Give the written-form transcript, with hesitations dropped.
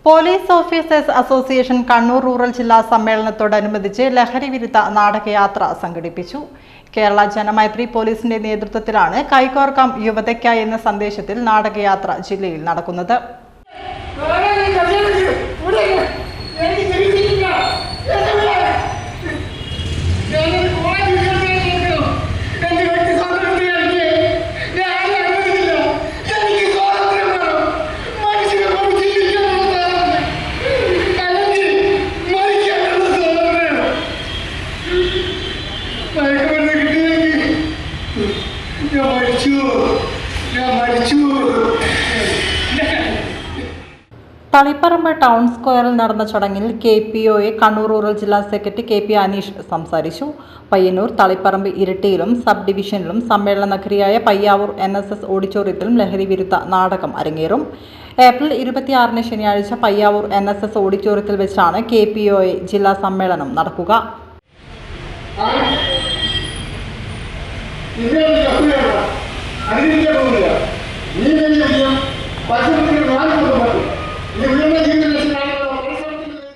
Police officers association Kannur rural ജില്ലാ സമ്മേളനത്തോടനുബന്ധിച്ച് ലഹരി വിരുദ്ധ നാടകയാത്ര സംഘടിപ്പിച്ചു. കേരള ജനമൈത്രി പോലീസിന്റെ നേതൃത്വത്തിലാണ് കൈകോർക്കാം യുവതയ്ക്കായി എന്ന സന്ദേശത്തിൽ നാടകയാത്ര ജില്ലയിൽ നടക്കുന്നത്. തളിപ്പറമ്പ് ടൗൺ സ്ക്വയറിൽ നടന്ന ചടങ്ങിൽ KPOA കണ്ണൂർ റൂറൽ ജില്ലാ സെക്രട്ടറി KP അനീഷ് സംസാരിച്ചു. പയ്യന്നൂർ, തളിപ്പറമ്പ്, ഇരിട്ടിയിലും സബ് ഡിവിഷനിലും സമ്മേളന നഗരിയായ പയ്യാവൂർ NSS ഓഡിറ്റോറിയത്തിലും ലഹരി വിരുദ്ധ നാടകം അരങ്ങേറും. ഏപ്രിൽ 26 ശനിയാഴ്ച പയ്യാവൂർ NSS ഓഡിറ്റോറിയത്തിൽ വെച്ചാണ് KPOA ജില്ലാ സമ്മേളനം നടക്കുക. അതിന്റെ